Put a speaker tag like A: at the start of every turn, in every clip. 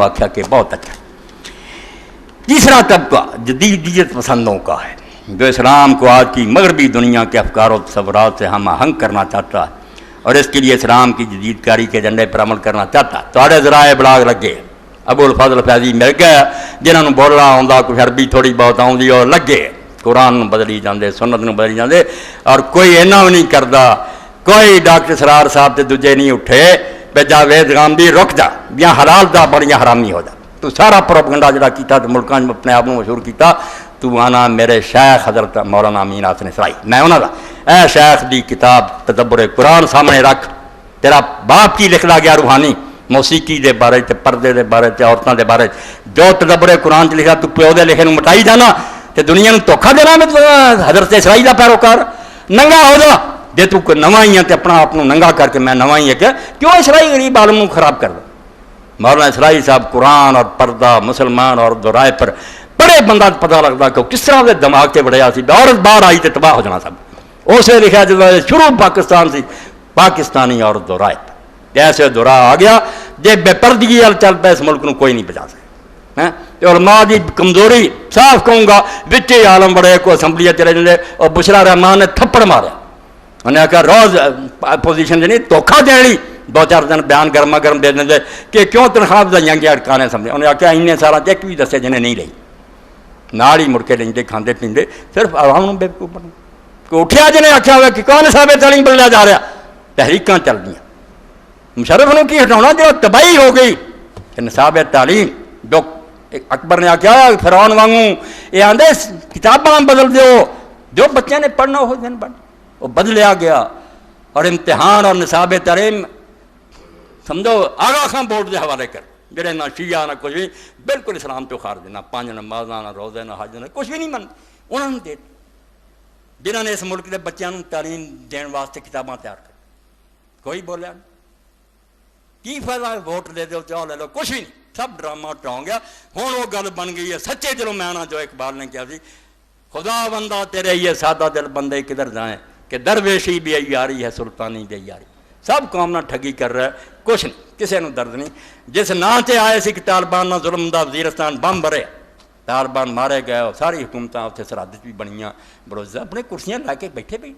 A: آخیا کہ بہت اچھا۔ تیسرا طبقہ جدیدیت پسندوں کا ہے جو اسلام کو آج کی مغربی دنیا کے افکار و تصورات سے ہم آہنگ کرنا چاہتا ہے اور اس کے لیے اسلام کی جدید کاری کے ایجنڈے پر عمل کرنا چاہتا ہے۔ تھوڑے ذرائع ابلاغ لگے ابو الفضل فیضی مل گئے جنہوں نے بولنا آتا کچھ عربی تھوڑی بہت آتی اور لگے قرآن بدلی جاندے سنت نو بدلی جاندے اور کوئی اینا بھی نہیں کرتا۔ کوئی ڈاکٹر سرار صاحب تے دوجے نہیں اٹھے بے جاوید غامدی رک جا یا حلال دا بڑیاں حرامی ہو جا تو سارا پروپگنڈا جڑا کیتا تو ملکاں میں اپنے آپ کو مشہور کیتا تو آنا میرے شیخ حضرت مولانا امین حسن اسرائی میں انہوں دا اے شیخ دی کتاب تدبر قرآن سامنے رکھ تیرا باپ کی لکھنا گیا روحانی موسیقی دے بارے تے پردے دے بارے تے عورتوں دے بارے جو تدبر قرآن چ لکھا تو پیو دے لکھے مٹائی جانا تے دنیا نو دھوکھا دینا میں حضرت اسرائی دا پیروکار ننگا ہو جا جے تو کوئی نواں ہی ہے تے اپنا آپ ننگا کر کے میں نواں ہی ہے کہ کیوں اسرائی غریب عالم نو خراب کر دے۔ مولانا اسرائی صاحب قرآن اور پردہ مسلمان اور دورائے پر بڑے بندہ پتہ لگتا کہ کس طرح دے دماغ سے بڑھیا سی عورت باہر آئی تے تباہ ہو جانا سب اسے لکھا جب شروع پاکستان سی پاکستانی عورت دورائے پر ایسے دورہ آ گیا جے بے پردگی چل پہ اس ملک نو کوئی نہیں بچا سکے۔ علماء دی کمزوری صاف کہوں گا وچے عالم بڑے کو اسمبلی چلے جاندے اور بشرا رحمان نے تھپڑ مارا انہیں کہا روز اپوزیشن سے نہیں دھوکھا دینی دو چار دن بیان گرما گرم دے دیں کہ کیوں تنخواہ دائیاں گیا اٹکانے سمجھے انہیں آخیا انہیں سارا چیک بھی دسے جنہیں نہیں لئی نال ہی مڑ کے لیں کھاندے پیندے صرف عوام بے وقوف بنے کوئی اٹھیا جنہیں آخیا ہوا کہ کون صاحب تعلیم بدلیا جا رہا تحریکاں چل دیا مشرف نے کی ہٹانا جو تباہی ہو گئی نصاب تعلیم جو اکبر نے آخیا فرعون وانگوں یہ آدھے کتاباں بدل دیو جو بچے نے پڑھنا ہو دن پڑھ وہ بدلیا گیا اور امتحان اور نصاب تعلیم سمجھو آغا خان بورڈ کے حوالے کر جڑے نہ شیعہ نہ کچھ بھی بالکل اسلام تو خارج نہ پانچ نمازاں نہ روزے نہ حج نہ کچھ بھی نہیں من انہوں نے دے جنہوں نے اس ملک کے بچوں تعلیم دین واسطے کتاباں تیار کر کوئی بولیا نہیں کی فائدہ ووٹ دے دو چاہو لے لو کچھ بھی نہیں سب ڈرامہ ٹاؤں گیا ہوں وہ گل بن گئی ہے سچے دلوں میں آنا جو اقبال نے کیا سی خدا بندہ تیرے یہ سادہ دل بندے کدھر جائیں کہ درویشی بھی عیاری ہے سلطانی بھی عیاری سب قوم نہ ٹھگی کر رہا ہے کچھ نہیں کسی نے درد نہیں جس نا سے آئے سی کہ طالبان نہ ظلم دا وزیرستان بم بھرے طالبان مارے گئے اور ساری حکومتیں اتنے سرحد بھی بنیاں بروز اپنے کرسیاں لا کے بیٹھے بھی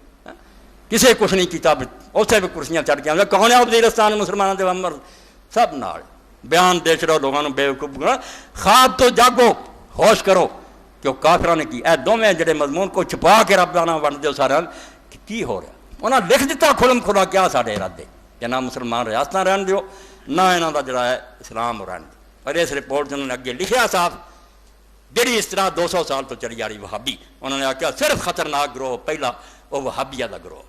A: کسی کچھ نہیں کیتا اسے بھی کرسیاں چڑھ کے کون ہے وزیرستان مسلمانوں کے عمر سب نال بیان دے چڑھو لوگوں نے بے وقوف خواب تو جاگو ہوش کرو کہ کافروں نے کی اے دونوں جڑے مضمون کو چھپا کے رب دانا ونڈ دو سارے کی ہو رہا انہاں لکھ دیتا کھلم کھلا کیا سارے ارادے کہ نہ مسلمان ریاستہ رہن دیو نہ انہاں دا جڑا ہے اسلام رہن دیو اور اس رپورٹ جنہوں نے اگے لکھیا صاحب جڑی اس طرح 200 سال تو چلی آ رہی وہابی انہوں نے آخیا صرف خطرناک گروہ پہلا وہ وہابیہ دا گروہ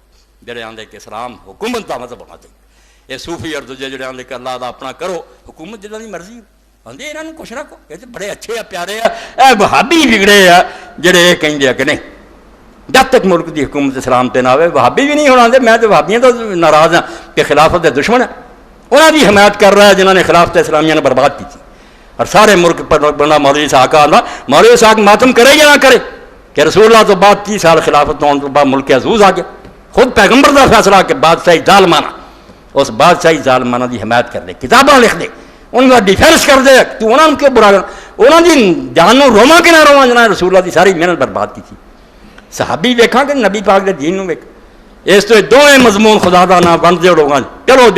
A: جڑے آندے کہ اسلام حکومت دا مذہب ہونا چاہیے یہ صوفی اور دوجے جڑے آندے کہ اللہ دا اپنا کرو حکومت جدہ دی مرضی آندے انہاں کچھ نہ کو یہ بڑے اچھے ہیں پیارے ہیں اے وہابی بگڑے ہیں جڑے یہ کہیں دے کہ نہیں جب تک ملک دی حکومت اسلام تے نہ ہوئے وہابی بھی نہیں ہونا دے میں تو وہابیاں تو ناراض ہیں کہ خلافت دے دشمن ہیں انہاں دی حمایت کر رہا ہے جنہوں نے خلافت اسلامیہ نے برباد کی تھی اور سارے ملک پر بنا مولوی صاحب کا آنا مولوی صاحب ماتم کرے یا نہ کرے کہ رسول اللہ تو بعد 30 سال خلافت ہونے تو بعد ملک عزوز آ گیا خود پیغمبر دا فیصلہ کہ بادشاہی ظالمانہ اس بادشاہی ظالمانہ دی حمایت کر دے کتاباں لکھ دے ان کا ڈیفینس کر دے تو انہوں نے کیوں برا کرنا انہوں دی جانوں روما کہ نہ روما جنہوں رسول اللہ دی ساری محنت برباد کی تھی صحابی ویکھاں کہ نبی پاک دے دین نو ویکھ اس تو دونوں مضمون خدا دا نام بن دے لوگاں چلو